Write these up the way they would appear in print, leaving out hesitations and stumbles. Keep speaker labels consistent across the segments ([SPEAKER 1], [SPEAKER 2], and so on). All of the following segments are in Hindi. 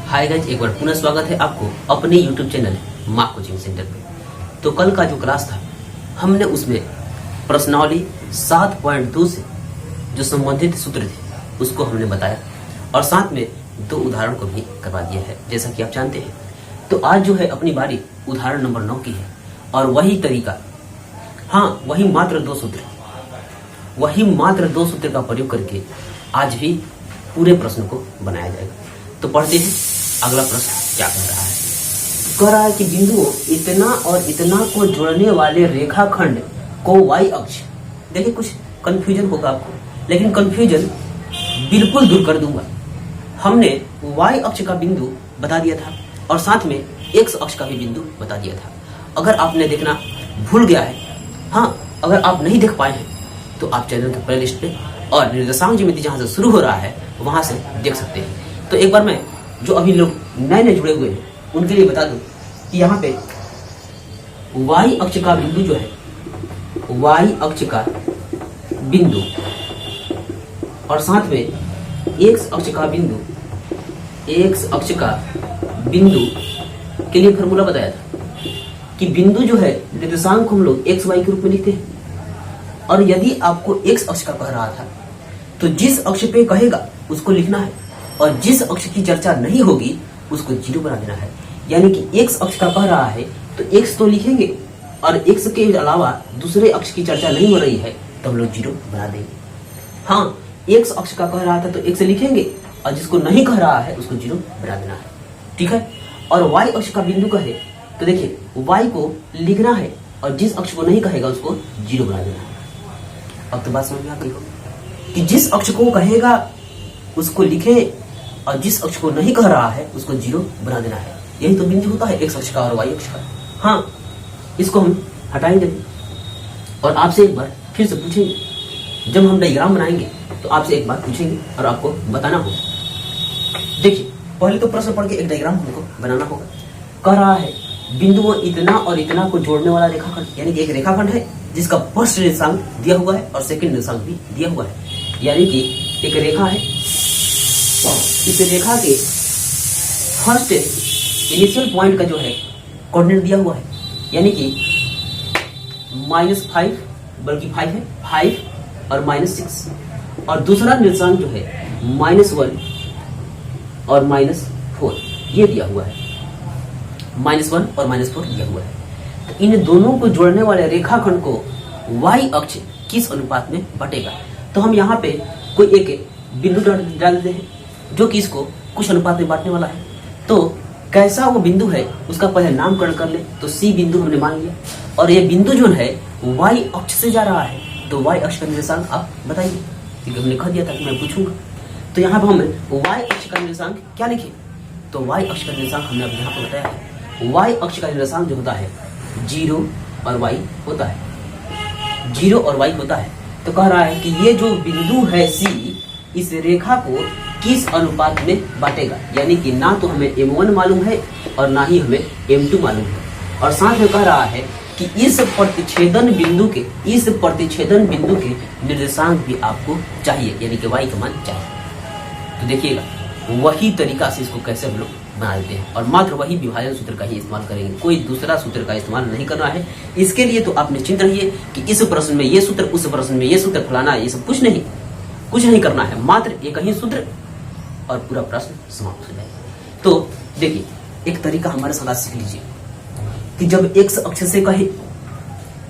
[SPEAKER 1] हाय गाइस, एक बार पुनः स्वागत है आपको अपने YouTube चैनल माँ कोचिंग सेंटर पे। तो कल का जो क्लास था हमने उसमें प्रश्नावली 7.2 से जो संबंधित सूत्र थे उसको हमने बताया और साथ में 2 उदाहरण को भी करवा दिया है जैसा कि आप जानते हैं। तो आज जो है अपनी बारी उदाहरण नंबर 9 की है और वही तरीका, हाँ वही मात्र 2 सूत्र का प्रयोग करके आज भी पूरे प्रश्न को बनाया जाएगा। तो पढ़ते हैं अगला प्रश्न क्या कह रहा है। कह रहा है कि बिंदुओं इतना और इतना को जोड़ने वाले रेखाखंड को y अक्ष, देखिए कुछ कंफ्यूजन होगा आपको, लेकिन कंफ्यूजन बिल्कुल दूर कर दूंगा। हमने y अक्ष का बिंदु बता दिया था और साथ में x अक्ष का भी बिंदु बता दिया था। अगर आपने देखना भूल गया है, हाँ अगर आप नहीं देख पाए हैं तो आप चैनल के प्लेलिस्ट पे और निर्देशांक ज्यामिति जहां से शुरू हो रहा है वहां से देख सकते हैं। तो एक बार मैं जो अभी लोग नए जुड़े हुए हैं उनके लिए बता दूं कि यहाँ पे y अक्ष का बिंदु जो है, y अक्ष का बिंदु और साथ में x अक्ष का बिंदु, x अक्ष का बिंदु के लिए फॉर्मूला बताया था कि बिंदु जो है निर्देशांक हम लोग x y के रूप में लिखते हैं। और यदि आपको x अक्ष का कह रहा था तो जिस अक्ष पे कहेगा उसको लिखना है और जिस अक्ष की चर्चा नहीं होगी उसको 0 बना देना है। यानी कि x अक्ष का कह रहा है तो x तो लिखेंगे और x के अलावा दूसरे अक्ष की चर्चा नहीं हो रही है तो हम लोग 0 बना देंगे। हाँ x अक्ष का कह रहा था तो x लिखेंगे और जिसको नहीं कह रहा है उसको 0 बना देना है, ठीक है। और y अक्ष का बिंदु कहे तो देखिए y को लिखना है और जिस अक्ष को नहीं कहेगा उसको 0 बना देना है। अब तो बात समझ में आ गई हो कि जिस अक्ष को कहेगा उसको लिखे और जिस अक्ष को नहीं कह रहा है उसको 0 बना देना है। यही तो बिंदु होता है x अक्ष का और y अक्ष का। हाँ इसको हम हटाएंगे और आपसे एक बार फिर से पूछेंगे। जब हम डायग्राम बनाएंगे तो आपसे एक बार पूछेंगे और आपको बताना होगा। देखिए पहले तो प्रश्न पढ़ के एक डायग्राम हमको बनाना होगा। कह रहा है बिंदुओं इतना और इतना को जोड़ने वाला रेखाखंड, यानी कि एक रेखाखंड है जिसका फर्स्ट निर्देशांक दिया हुआ है और सेकंड निर्देशांक भी दिया हुआ है। यानी कि एक रेखा है, इस रेखा के फर्स्ट इनिशियल पॉइंट का जो है कोऑर्डिनेट दिया हुआ है, यानी कि -5, बल्कि 5 है, 5 और -6। और दूसरा निर्देशांक जो है -1 और -4 ये दिया हुआ है, -1 और -4 दिया हुआ है। तो इन दोनों को जोड़ने वाले रेखाखंड को y अक्ष किस अनुपात में बटेगा। तो हम यहाँ पे कोई एक बिंदु डाल देते हैं जो कि इसको कुछ अनुपात में बांटने वाला है। तो कैसा वो बिंदु है उसका पहले नामकरण कर ले तो C बिंदु हमने मान लिया और ये बिंदु जो है y अक्ष से जा रहा है तो y अक्ष का निर्देशांक आप बताइए, क्योंकि हमने कह दिया था कि मैं पूछूंगा। तो यहाँ पर हम y अक्ष का निर्देशांक क्या लिखे, तो y अक्ष का निर्देशांक हमने अब यहाँ पर बताया है। y अक्ष का निर्देशांक जो होता है 0 और y होता है, 0 और y होता है। तो कह रहा है कि ये जो बिंदु है C इस रेखा को किस अनुपात में बांटेगा, यानी कि ना तो हमें m1 मालूम है और ना ही हमें m2 मालूम है। और साथ में कह रहा है कि इस प्रतिच्छेदन बिंदु के निर्देशांक भी आपको चाहिए, यानी कि y का मान चाहिए। तो देखिएगा वही तरीका से इसको कैसे हम लोग बना देते हैं और मात्र वही विभाजन सूत्र का ही इस्तेमाल करेंगे, कोई दूसरा सूत्र का इस्तेमाल नहीं करना है। इसके लिए तो आप निश्चिंत रहिए कि इस प्रश्न में ये सूत्र, उस प्रश्न में ये सूत्र, फलाना, ये सब कुछ नहीं करना है, मात्र एक ही सूत्र और पूरा प्रश्न समाप्त हो जाएगा। तो देखिए एक तरीका हमारे साथ सीख लीजिए कि जब x अक्ष से कहे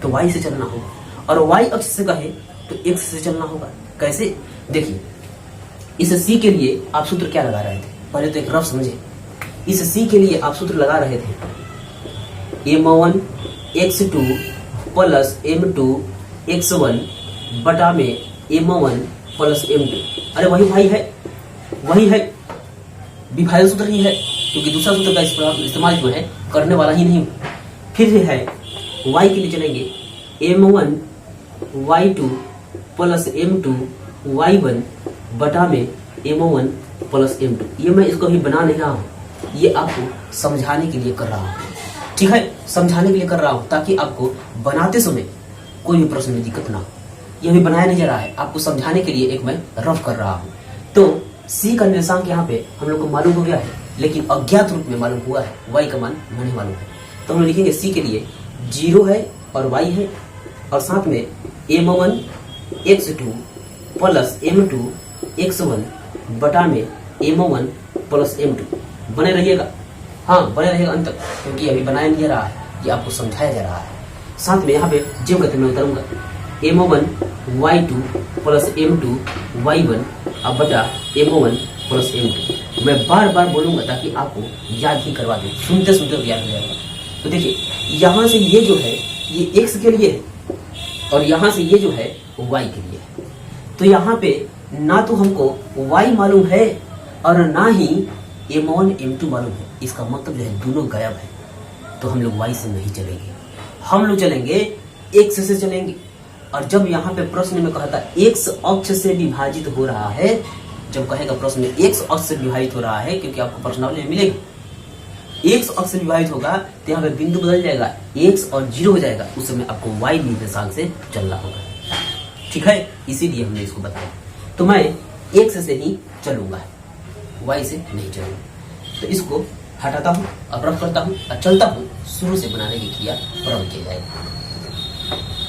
[SPEAKER 1] तो y से चलना होगा और y अक्ष से कहे तो x से चलना होगा। कैसे, देखिए इस C के लिए आप सूत्र क्या लगा रहे थे, पहले तो एक रफ समझे। इस C के लिए आप सूत्र लगा रहे थे m1 x2 plus m2 x1 बटा में m1 प्लस m2। अरे वही है विभाजन सूत्र ही है, क्योंकि दूसरा सूत्र का इस्तेमाल जो है करने वाला ही नहीं। फिर है y के लिए चलेंगे m1 y2 plus m2 y1 बटा में m1 प्लस m2। ये मैं इसको अभी बना नहीं रहा हूँ, ये आपको समझाने के लिए कर रहा हूँ, ठीक है, समझाने के लिए कर रहा हूँ ताकि आपको बनाते समय कोई भी प्रश्न में दिक्कत ना हो। ये अभी बनाया नहीं जा रहा है, आपको समझाने के लिए एक मैं रफ कर रहा हूँ। तो C का निर्देशांक यहाँ पे हम लोग को मालूम हो गया है लेकिन अज्ञात रूप में मालूम हुआ है, y का मान नहीं मालूम है। तो हम लिखेंगे c के लिए 0 है और y है, और साथ में m1 x2 plus m2 x1 बटा में m1 प्लस m2 बने रहिएगा। हाँ, बने रहेगा अंत तक, क्योंकि अभी बनाया नहीं जा रहा है, ये आपको समझाया जा रहा है। साथ में यहाँ पे जो कहते मैं उतारूंगा m1 y2 plus m2 y1 अब बटा m1 प्लस m2। मैं बार बार बोलूंगा ताकि आपको याद ही करवा दूं, सुनते सुनते याद हो जाएगा। तो देखिए, यहाँ से ये जो है ये x के लिए है और यहाँ से ये जो है y के लिए है। तो यहाँ पे ना तो हमको y मालूम है और ना ही m1 m2 मालूम है। इसका मतलब जो है दोनों गायब है। तो हम लोग y से नहीं चलेंगे, हम लोग चलेंगे x से चलेंगे। और जब यहाँ पे प्रश्न में कहा था x अक्ष से विभाजित हो रहा है, जब कहेगा प्रश्न में x अक्ष से विभाजित हो रहा है, क्योंकि आपको प्रश्नावली में मिलेगा x अक्ष से विभाजित होगा तो यहाँ पे बिंदु बदल जाएगा, x और 0 हो जाएगा, उस समय आपको y निर्देशांक से चलना होगा। ठीक है, इसीलिए हमने इसको बताया। तो मैं x से ही चलूंगा, y से नहीं चलूंगा। तो इसको हटाता हूँ, अब रफ करता हूँ और चलता हूँ, शुरू से बनाने की क्रिया प्रारंभ किया जाएगा।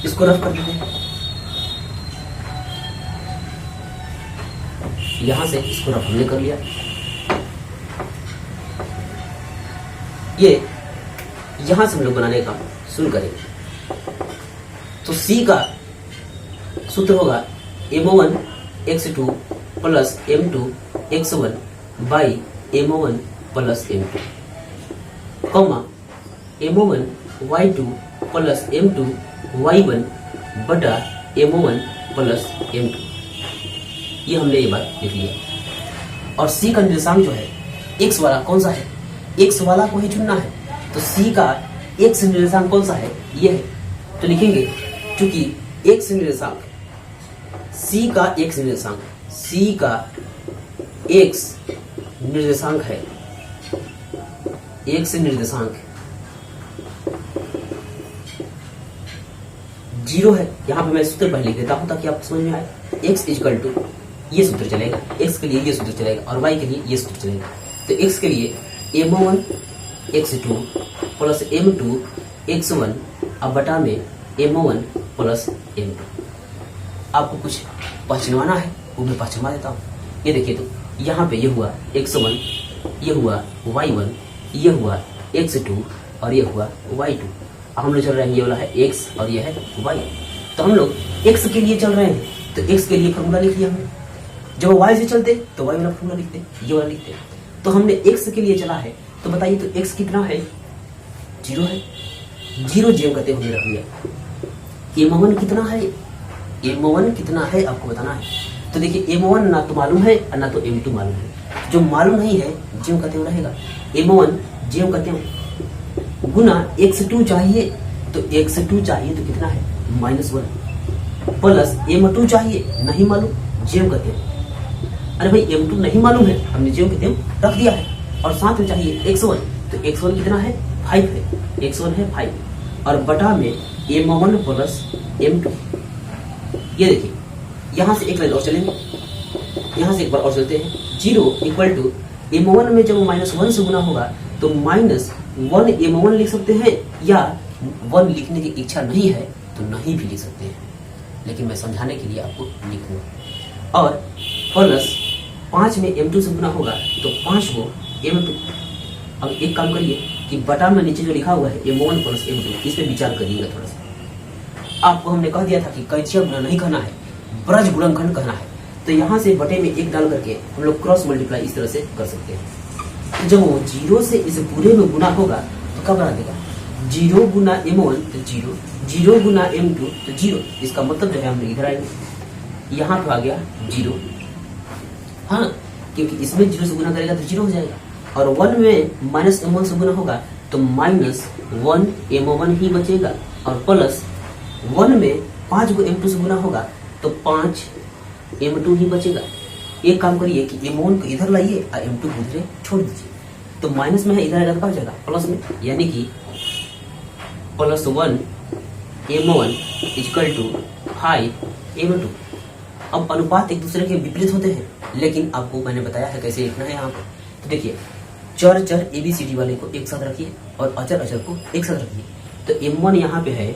[SPEAKER 1] इसको रफ कर दीजिए, यहां से इसको रफ हमने कर लिया। ये यहां से हम लोग बनाने का शुरू करेंगे। तो C का सूत्र होगा m1 x2 plus m2 x1 by m1 plus m2, comma m1 y2 plus m2 y1 बटा m1 प्लस m2। ये हमने ये बात लिख लिया। और C का निर्देशांक जो है x वाला कौन सा है, x वाला को ही चुनना है। तो C का x निर्देशांक कौन सा है, ये है। तो लिखेंगे क्योंकि x निर्देशांक C का x निर्देशांक C का x निर्देशांक है, x निर्देशांक 0 है। यहाँ पे मैं सूत्र पहले लिख देता हूँ ताकि आपको समझ में आए। x इक्वल टू ये सूत्र चलेगा, x के लिए ये सूत्र चलेगा और y के लिए ये सूत्र चलेगा। तो x के लिए m1 x2 plus m2 x1 अब बटा में m1 प्लस m2। आपको कुछ पहचानवाना है, वो मैं पहचानवा देता हूँ। ये देखिए, तो यहाँ पे ये हुआ x1, ये हुआ y1, ये हुआ x2 और ये हुआ y2। अब हम लोग चल रहे हैं, ये वाला है x और ये है y। तो हम लोग x के लिए चल रहे हैं, तो x के लिए फॉर्मूला लिख लिया हमने। जब y से चलते तो y वाला फॉर्मूला लिखते, ये वाला लिखते। तो हमने x के लिए चला है, तो बताइए तो x कितना है, 0 है। 0 जेम कहते हुए रख लिया। m1 कितना है, m1 कितना है आपको बताना है। तो देखिए m1 ना तो मालूम है और ना तो m2 मालूम है। जो मालूम नहीं है जेम कहते हुए रहेगा, m1 जेम कहते हो गुना x2 चाहिए, तो x2 चाहिए तो कितना है -1 प्लस m2 चाहिए नहीं मालूम, जेम कहते हैं। अरे भाई m2 नहीं मालूम है, हमने जेम कहते हैं रख दिया है। और साथ में चाहिए x1, तो x1 कितना है 5 है, x1 है 5 और बटा में m1 प्लस m2। ये देखिए, यहाँ से एक लाइन और चलेंगे, यहाँ से एक बार और चलते हैं। 0 इक्वल टू m1 में जब -1 से गुना होगा तो -1 m1 लिख सकते हैं, या 1 लिखने की इच्छा नहीं है तो नहीं भी लिख सकते हैं, लेकिन मैं समझाने के लिए आपको लिखूंगा। और प्लस 5 में m2 से गुना होगा तो 5 को m2। अब एक काम करिए कि बटा में नीचे जो लिखा हुआ है m1 प्लस m2, इस पे विचार करिएगा थोड़ा सा। आपको हमने कह दिया था कि कैचिया गुणा नहीं कहना है, ब्रज गुणनखंड कहना है। तो यहाँ से बटे में 1 डाल करके हम लोग क्रॉस मल्टीप्लाई इस तरह से कर सकते हैं। तो जब वो 0 से इस पूरे में गुना होगा तो क्या बना देगा, 0 गुना m1 तो 0, 0 गुना m2 तो 0। इसका मतलब जो है हम इधर आएंगे, यहाँ पे आ गया 0। हाँ, क्योंकि इसमें 0 से गुना करेगा तो 0 हो जाएगा। और 1 में -m1 से गुना होगा तो -1 m1 ही बचेगा, और प्लस 1 में 5 को m2 से गुना होगा तो 5 m2 ही बचेगा। एक काम करिए कि m1 को इधर लाइए और m2 को इधर छोड़ दीजिए। तो माइनस में है, इधर आएगा तो क्या हो जाएगा प्लस में, यानी कि +1 m1 इक्वल टू 5 m2। अब अनुपात एक दूसरे के विपरीत होते हैं, लेकिन आपको मैंने बताया है कैसे लिखना है यहाँ पर। तो देखिए चर ABCD वाले को एक साथ रखिए और अचर को एक साथ रखिए। तो M1 यहाँ पे है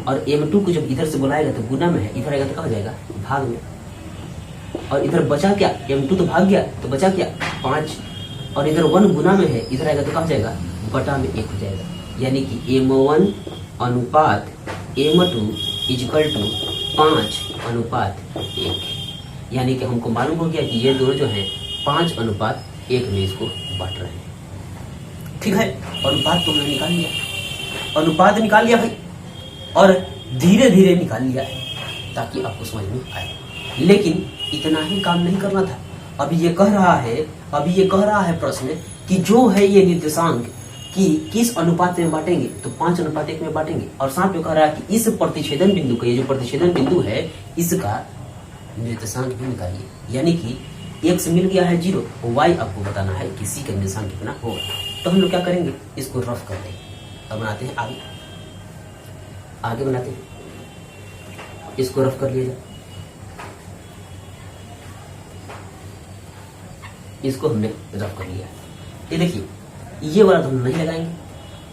[SPEAKER 1] और M2 को जब इधर से बुलाएगा तो गुना में है, इधर आएगा तो क्या हो जाएगा, भाग में। और इधर बचा क्या, M2 तो भाग गया तो बचा क्या, 5। और इधर 1 गुना में है, इधर आएगा तो क्या हो जाएगा, बटा में 1 हो जाएगा। यानी कि M1 अनुपात M2 इक्वल टू 5:1। यानी कि हमको मालूम हो गया कि ये दोनों जो हैं 5:1 में इसको बांट रहे हैं। ठीक है, अनुपात तो हमने निकाल लिया, अनुपात निकाल लिया भाई, और धीरे धीरे निकाल लिया है ताकि आपको समझ में आए। लेकिन इतना ही काम नहीं करना था। अभी ये कह रहा है प्रश्न कि जो है ये निर्देशांक कि किस अनुपात में बांटेंगे, तो 5:1 में बांटेंगे। और साथ में कह रहा है कि इस प्रतिच्छेदन बिंदु का, ये जो प्रतिच्छेदन बिंदु है इसका निर्देशांक भी निकालिए। यानी कि x मिल गया है 0, y आपको बताना है कि c का निर्देशांक कितना होगा। तो हम लोग क्या करेंगे, इसको रफ करते हैं। अब बनाते हैं आगे बनाते हैं, इसको रफ कर लिया जाए। इसको हमने रफ कर लिया। ये देखिए, ये वाला तो हम नहीं लगाएंगे।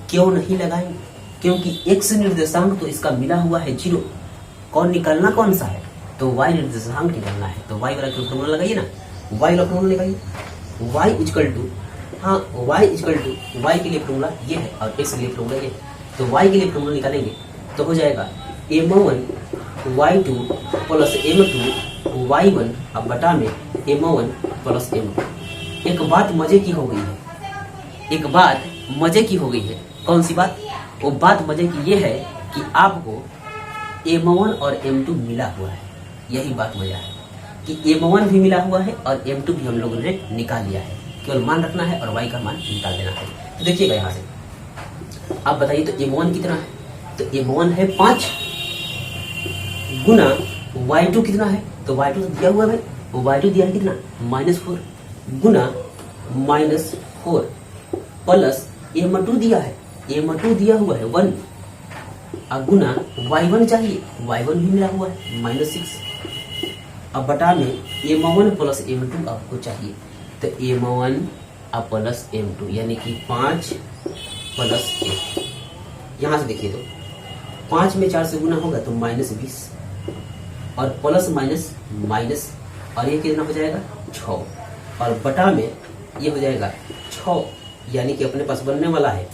[SPEAKER 1] क्यों नहीं लगाएंगे, क्योंकि x निर्देशांक तो इसका मिला हुआ है 0। कौन निकालना, कौन सा है, तो y निर्देशांक निकालना है। तो y वाला फॉर्मूला लगाइए ना, y वाला फॉर्मूला लगाइए। y इक्वल टू, हाँ y इक्वल टू, y के लिए फॉर्मूला ये है और x के लिए फॉर्मूला ये है। तो y के लिए फॉर्मूला निकालेंगे तो हो जाएगा M1 y2 plus M2 y1 अब बटा में M1 प्लस M2। एक बात मजे की हो गई है, कौन सी बात, वो बात मजे की ये है कि आपको M1 और M2 मिला हुआ है। यही बात मजा है कि M1 भी मिला हुआ है और M2 भी हम लोगों ने निकाल लिया है। केवल मान रखना है और y का मान निकाल देना है। तो देखिएगा यहाँ से आप बताइए, तो M1 कितना है, तो M1 है 5 गुना y2 कितना है, तो y2 तो दिया हुआ है भाई, वो y2 दिया है कितना, -4 गुना -4 प्लस M2 दिया है, M2 दिया हुआ है 1 गुना y1 चाहिए, y1 भी मिला हुआ है -6 अब बटा में M1 प्लस M2 आपको चाहिए। तो M1 प्लस M2 यानी कि 5 प्लस 1। यहाँ से देखिए तो 5 में 4 से गुना होगा तो -20 और प्लस माइनस और ये कितना हो जाएगा 6 और बटा में ये हो जाएगा 6। यानी कि अपने पास बनने वाला है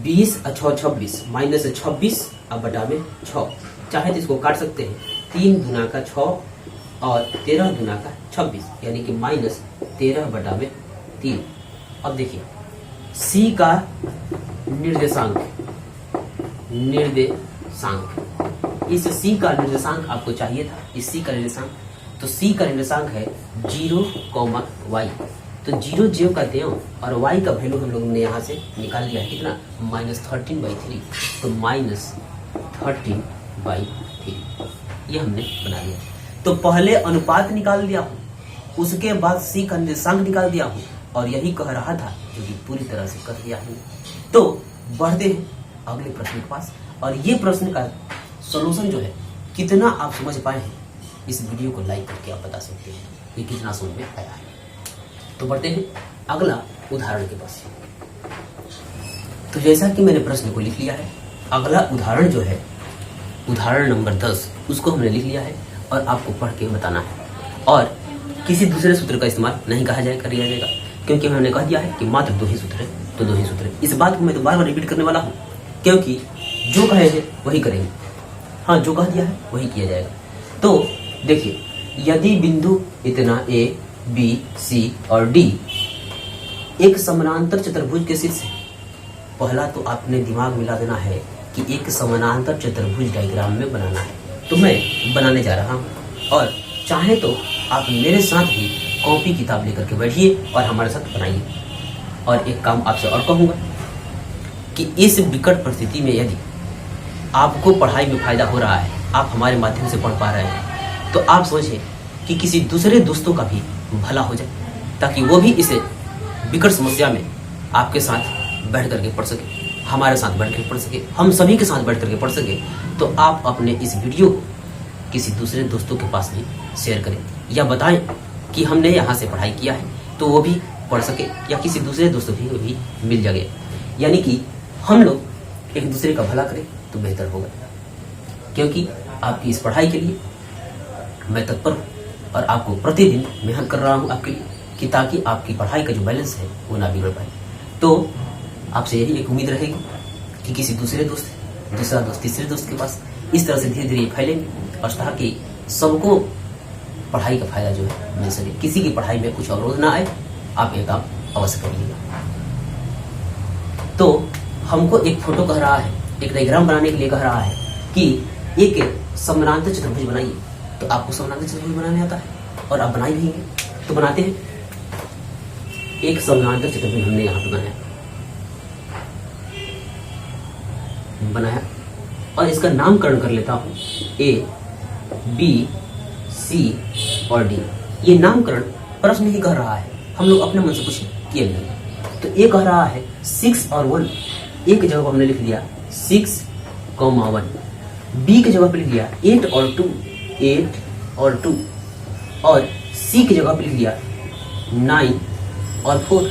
[SPEAKER 1] 20 और 6 26 -26 अब बटा में 6। चाहे तो इसको काट सकते हैं, 3 गुना का 6 और 13 गुना का 26 यानी कि -13 बटा में 3। अब देखिए C का निर्देशांक, इस C का निर्देशांक आपको चाहिए था, इस C का निर्देशांक, तो C का निर्देशांक है 0, y। तो 0 जेव का देव और y का वैल्यू हम लोगों ने यहाँ से निकाल लिया है कितना, -13/3। तो -13/3 ये हमने बना लिया। तो पहले अनुपात निकाल दिया हूँ, उसके बाद C का निर्देशांक निकाल दिया हूँ और यही कह रहा था जो कि पूरी तरह से कर दिया है। तो बढ़ते हैं अगले प्रश्न के पास, और ये प्रश्न का सॉल्यूशन जो है कितना आप समझ पाए हैं, इस वीडियो को लाइक करके आप बता सकते हैं कि कितना समझ में आया है। तो बढ़ते हैं अगला उदाहरण के पास। तो जैसा कि मैंने प्रश्न को लिख लिया है, अगला उदाहरण जो है उदाहरण नंबर 10 उसको हमने लिख लिया है और आपको पढ़ के बताना है। और किसी दूसरे सूत्र का इस्तेमाल नहीं कर लिया जाएगा, क्योंकि हमने कह दिया है कि मात्र 2 ही सूत्र है, तो 2 ही सूत्र है। इस बात को मैं तो बार बार रिपीट करने वाला हूँ, क्योंकि जो कहे हैं वही करेंगे। हाँ, जो कह दिया है वही किया जाएगा। तो देखिए, यदि बिंदु इतना A, B, C और D एक समानांतर चतुर्भुज के शीर्ष है, पहला तो आपने दिमाग मिला देना है कि एक समानांतर चतुर्भुज डायग्राम में बनाना है। तो मैं बनाने जा रहा हूँ, और चाहे तो आप मेरे साथ भी कॉपी किताब लेकर के बैठिए और हमारे साथ बनाइए। और एक काम आपसे और कहूँगा कि इस विकट परिस्थिति में यदि आपको पढ़ाई में फायदा हो रहा है, आप हमारे माध्यम से पढ़ पा रहे हैं, तो आप सोचें कि किसी दूसरे दोस्तों का भी भला हो जाए, ताकि वो भी इसे विकट समस्या में आपके साथ बैठ करके पढ़ सके, हमारे साथ बैठ कर पढ़ सके, हम सभी के साथ बैठ करके पढ़ सके। तो आप अपने इस वीडियो को किसी दूसरे दोस्तों के पास भी शेयर करें या बताएं कि हमने यहाँ से पढ़ाई किया है, तो वो भी पढ़ सके या किसी दूसरे दोस्त भी मिल जाए। यानी कि हम लोग एक दूसरे का भला करें तो बेहतर होगा, क्योंकि आपकी इस पढ़ाई के लिए मैं तत्पर हूँ और आपको प्रतिदिन मेहनत कर रहा हूँ आपके लिए, कि ताकि आपकी पढ़ाई का जो बैलेंस है वो ना बिगड़ पाए। तो आपसे यही एक उम्मीद रहेगी कि किसी दूसरा दोस्त तीसरे दोस्त के पास इस तरह से धीरे धीरे फैलेंगे और ताकि सबको पढ़ाई का फायदा जो है मिल सके, किसी की पढ़ाई में कुछ अवरोध ना आए। आप ये काम अवश्य करिएगा। तो हमको एक फोटो कह रहा है, एक डायग्राम बनाने के लिए कह रहा है कि एक समानांतर चतुर्भुज बनाइए। तो आपको समानांतर चतुर्भुज बनाने आता है और आप बनाई देंगे, तो बनाते हैं। एक समानांतर चतुर्भुज हमने यहाँ पे बनाया और इसका नामकरण कर लेता हूँ ए, बी, सी और डी। ये नामकरण प्रश्न ही कह रहा है, हम लोग अपने मन से कुछ किए नहीं। तो ए कह रहा है 6 और 1, ए की जगह हमने लिख दिया 6, 1। बी की जगह पे लिख दिया 8 और 2, 8 और 2। और सी की जगह पे लिख दिया 9 और 4।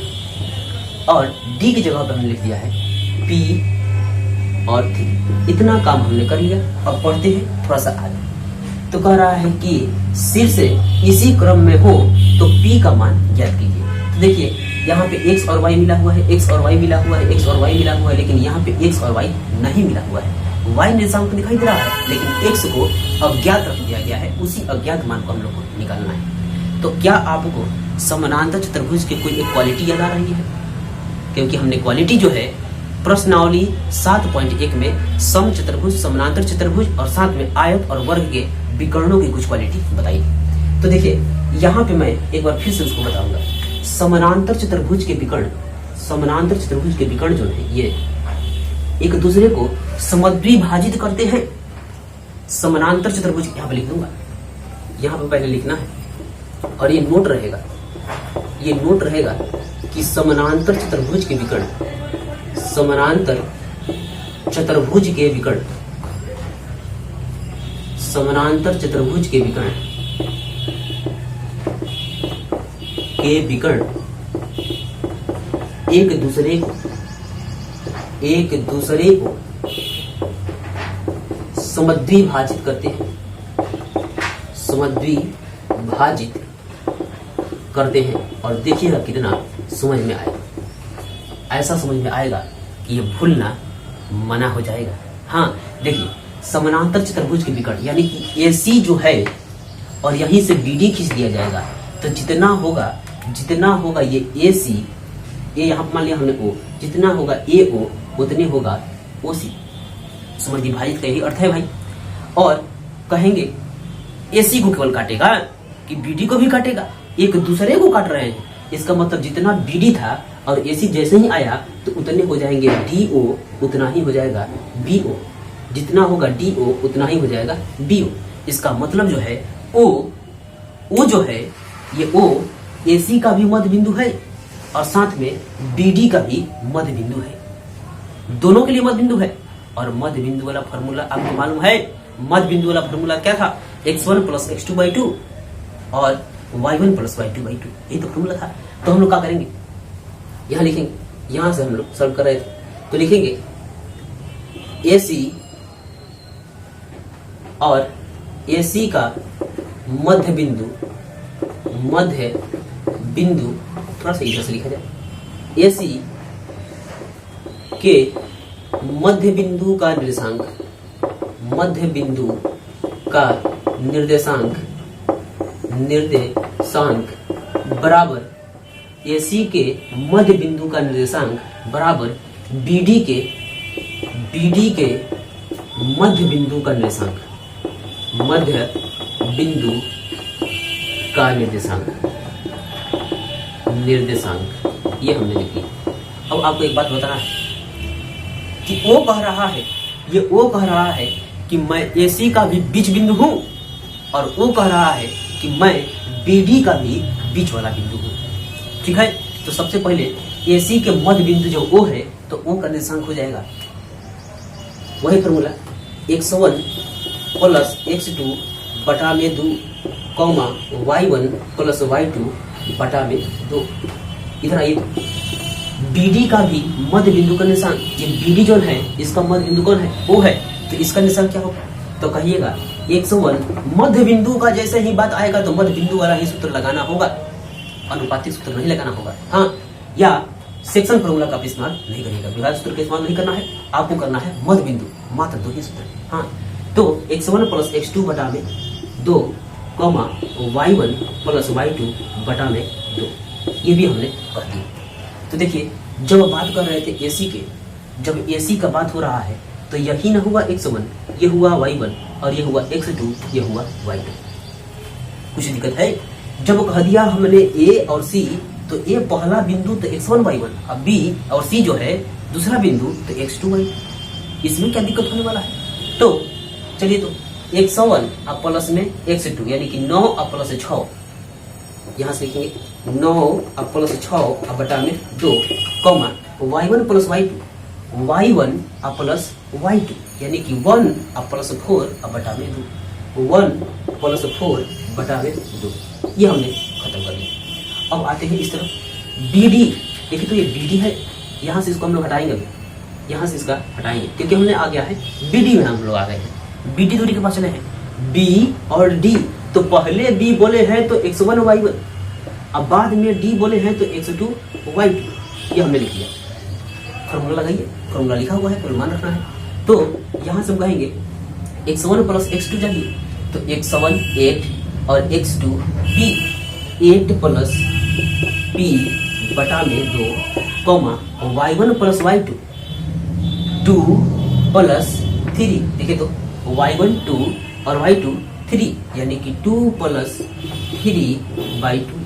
[SPEAKER 1] और डी की जगह पे हमने लिख दिया है P और 3। इतना काम हमने कर लिया। अब पढ़ते हैं थोड़ा सा आगे। तो कह रहा है कि शीर्ष इसी क्रम में हो तो P का मान ज्ञात कीजिए। तो देखिए यहाँ पे x और y मिला हुआ है, x और y मिला हुआ है, x और y मिला हुआ है, लेकिन यहाँ पे x और y नहीं मिला हुआ है। y निर्देशांक दिखाई दे रहा है, लेकिन x को अज्ञात रख दिया गया है। उसी अज्ञात मान को हम लोग को निकालना है। तो क्या आपको समानांतर चतुर्भुज की कोई एक क्वालिटी याद आ रही है? क्योंकि हमने क्वालिटी जो है प्रश्नावली 7.1 में सम चतुर्भुज, समानांतर चतुर्भुज और साथ में आयत और वर्ग के विकर्णों की कुछ क्वालिटी बताई। तो देखिए यहाँ पे मैं एक बार फिर से उसको बताऊंगा। समानांतर चतुर्भुज के विकर्ण, समानांतर चतुर्भुज के विकर्ण जो है ये एक दूसरे को समद्विभाजित करते हैं। समानांतर चतुर्भुज यहाँ पे लिख दूंगा, यहाँ पे पहले लिखना है और ये नोट रहेगा, ये नोट रहेगा कि समानांतर चतुर्भुज के विकर्ण, समानांतर चतुर्भुज के विकर्ण, समानांतर चतुर्भुज के विकर्ण एक दूसरे को समद्विभाजित करते हैं, समद्विभाजित करते हैं। और देखिएगा कितना समझ में आएगा। ऐसा समझ में आएगा कि ये भूलना मना हो जाएगा। हाँ देखिए, समानांतर चतुर्भुज के विकर्ण यानी कि AC जो है और यहीं से BD खींच दिया जाएगा, तो जितना होगा ये AC, ये यहाँ मान लिया हमने O, जितना होगा AO उतने होगा OC। समद्विभाजित का यही अर्थ है भाई। और कहेंगे AC को केवल काटेगा कि BD को भी काटेगा, एक दूसरे को काट रहे हैं। इसका मतलब जितना BD था और AC जैसे ही आया तो उतने हो जाएंगे DO, उतना ही हो जाएगा BO। जितना होगा DO उतना ही हो जाएगा BO। इसका मतलब जो है O जो है ये O AC का भी मध्य बिंदु है और साथ में BD का भी मध्य बिंदु है, दोनों के लिए मध्य बिंदु है। और मध्य बिंदु वाला फॉर्मूला आपको मालूम है, मध्य बिंदु वाला फॉर्मूला क्या था? x1 + x2/2 और y1 + y2/2, ये तो फॉर्मूला था। तो हम लोग क्या करेंगे, यहाँ लिखेंगे, यहाँ से हम लोग सॉल्व कर रहे थे तो लिखेंगे AC और AC का मध्य बिंदु थोड़ा सा इधर से लिखा जाए। AC के मध्य बिंदु का निर्देशांक बराबर AC के मध्य बिंदु का निर्देशांक बराबर BD के मध्य बिंदु का निर्देशांक, ये हमने लिखी। अब आपको एक बात बताना है कि O कह रहा है, ये O कह रहा है कि मैं AC का भी बीच बिंदु हूं और O कह रहा है कि मैं BD का भी बीच वाला बिंदु हूं। ठीक है, तो सबसे पहले AC के मध्य बिंदु जो O है तो O का निर्देशांक हो जाएगा वही फॉर्मूला x1 + x2 बटा में 2, y1 + y2 बटा में 2। इधर आइए, BD का भी मध्य बिंदु का निशान, ये BD जो है इसका मध्य बिंदु कौन है, O है, तो इसका निशान क्या होगा, तो कहिएगा 101 मध्य बिंदु का जैसे ही बात आएगा तो मध्य बिंदु वाला ही सूत्र लगाना होगा, अनुपातिक सूत्र नहीं लगाना होगा। हाँ, या सेक्शन फॉर्मूला का इस्तेमाल नहीं करिएगा, विभाज्य सूत्र का इस्तेमाल नहीं करना है, आपको करना है मध्य बिंदु, मात्र 2 ही सूत्र। हाँ, तो x1 प्लस x2 बटा में 2 कॉमा y1 प्लस y2 बटा में 2, ये भी हमने कर दिया। तो देखिए, जब बात कर रहे थे AC के, जब AC का बात हो रहा है तो यही न हुआ x1, ये हुआ y1 और ये हुआ x2, ये हुआ y2। कुछ दिक्कत है? जब कह दिया हमने A और C, तो A पहला बिंदु तो x1 y1, अब B और C जो है दूसरा बिंदु तो x2 y2, इसमें क्या दिक्कत होने वाला है? तो चलिए, तो x1 अब प्लस में x2 यानी कि 9 अब प्लस 6, यहाँ से लिखेंगे 9 अब प्लस 6 अब बटा में 2 comma y1 plus y2, y1 अब प्लस y2 यानी कि 1 अब प्लस 4 अब बटा में 2, 1 प्लस 4 बटा में 2, ये हमने खत्म कर दिया। अब आते हैं इस तरफ BD, देखिए तो ये BD है, यहाँ से इसको हम लोग हटाएंगे, अभी यहाँ से इसका हटाएंगे क्योंकि हमने आ गया है BD में, हम लोग आ गए हैं BD दूरी के पास चले हैं, B और D, तो पहले B बोले हैं तो x1 y1, अब बाद में D बोले हैं तो x2 y2, ये हमने लिख लिया। फॉर्मूला लगाइए, फॉर्मूला लिखा हुआ है, मान रखना है। तो यहाँ से हम कहेंगे x1 प्लस x2 जाइए, तो x1 8 और x2 p, 8 प्लस p बटा में 2 comma y1 plus y2 2 plus 3, देखिए तो y1 2 और y2 3 यानी कि 2 प्लस 3/2,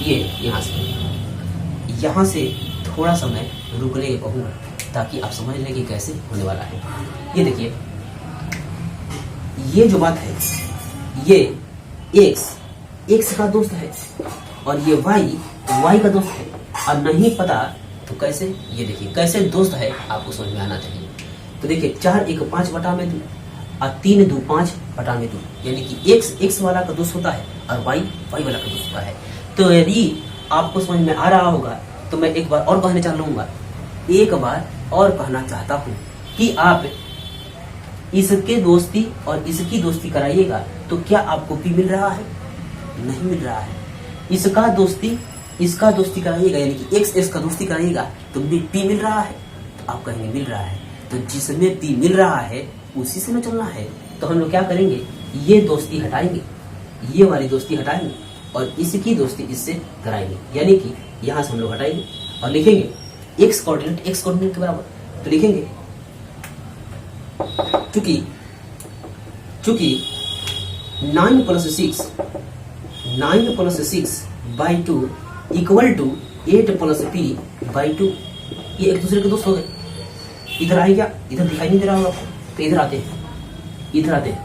[SPEAKER 1] ये यहाँ से थोड़ा समय रुकने के कहूँगा ताकि आप समझ लें कि कैसे होने वाला है। ये देखिए, ये जो बात है, ये x का दोस्त है और ये y का दोस्त है, और नहीं पता तो कैसे, ये देखिए कैसे दोस्त है आपको समझ में आना चाहिए। तो देखिए 4 1 5 बटा में 2 और 3 2 5 बटा में 2, यानी कि x वाला का दोस्त होता है और y वाला का दोस्त होता है। तो यदि आपको समझ में आ रहा होगा तो मैं एक बार और कहने चाह लूंगा, एक बार और कहना चाहता हूँ कि आप इसके दोस्ती और इसकी दोस्ती कराइएगा तो क्या आपको p मिल रहा है? नहीं मिल रहा है। इसका दोस्ती इसका दोस्ती कराइएगा यानी कि x का दोस्ती कराइएगा तो p मिल रहा है, तो आप कहेंगे मिल रहा है, तो जिसमें p मिल रहा है उसी से न चलना है। तो हम लोग क्या करेंगे, ये दोस्ती हटाएंगे, ये वाली दोस्ती हटाएंगे और इसकी दोस्ती इससे कराएंगे, यानी कि यहाँ से हम लोग हटाएंगे और लिखेंगे x कोऑर्डिनेट के बराबर, तो लिखेंगे चूंकि 9 plus 6/2 equal to 8 plus p/2, ये एक दूसरे के दोस्त हो गए। इधर आए क्या, इधर दिखाई नहीं दे रहा होगा आपको, तो इधर आते हैं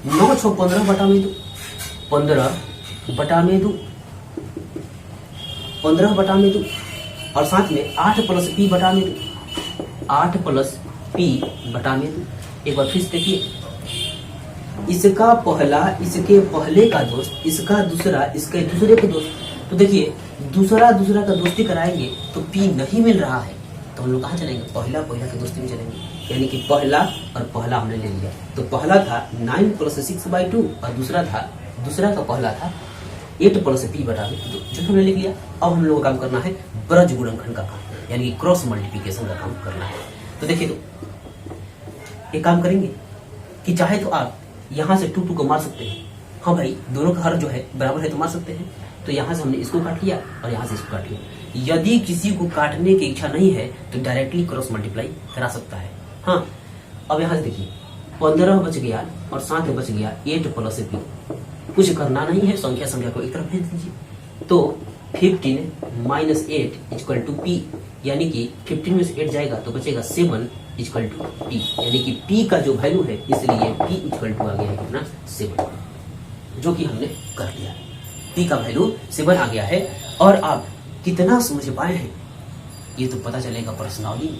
[SPEAKER 1] 9 6 15 बटा में 2, 15 बटा में 2, 15 बटा में 2 और साथ में 8 प्लस p बटा में 2, 8 प्लस p बटा में 2। एक बार फिर देखिए, इसका पहला इसके पहले का दोस्त, इसका दूसरा इसके दूसरे का दोस्त, तो देखिए दूसरा का दोस्ती कराएंगे तो p नहीं मिल रहा है, तो हम लोग कहाँ चलेंगे, पहला के दोस्ती में चलेंगे, यानी कि पहला और पहला हमने ले लिया। तो पहला था 9 प्लस 6/2 और दूसरा का पहला था 8 प्लस p बटा में 2, जो हमने लिख लिया। अब हम लोग को काम करना है ब्रज गुणनखंड का काम, यानी कि क्रॉस मल्टीप्लिकेशन का काम करना है। तो देखिए, तो एक काम करेंगे कि चाहे तो आप यहाँ से 2 को मार सकते हैं, हाँ भाई दोनों का हर जो है बराबर है तो मार सकते हैं। तो यहाँ से हमने इसको काट लिया और यहाँ से इसको काट लिया। यदि किसी को काटने की इच्छा नहीं है तो डायरेक्टली क्रॉस मल्टीप्लाई करा सकता है। हाँ, अब यहाँ से देखिए 15 बच गया और साथ में बच गया 8 प्लस p, कुछ करना नहीं है, संख्या को एक तरफ भेज दीजिए। तो 15 माइनस 8 इक्वल टू p, यानी कि 15 में से 8 जाएगा तो बचेगा 7 इक्वल टू p, यानी कि p का जो वैल्यू है इसलिए p इक्वल टू आ गया है कितना 7, जो कि हमने कर लिया। p का वैल्यू 7 आ गया है। और आप कितना समझ पाए हैं ये तो पता चलेगा प्रश्नावली में।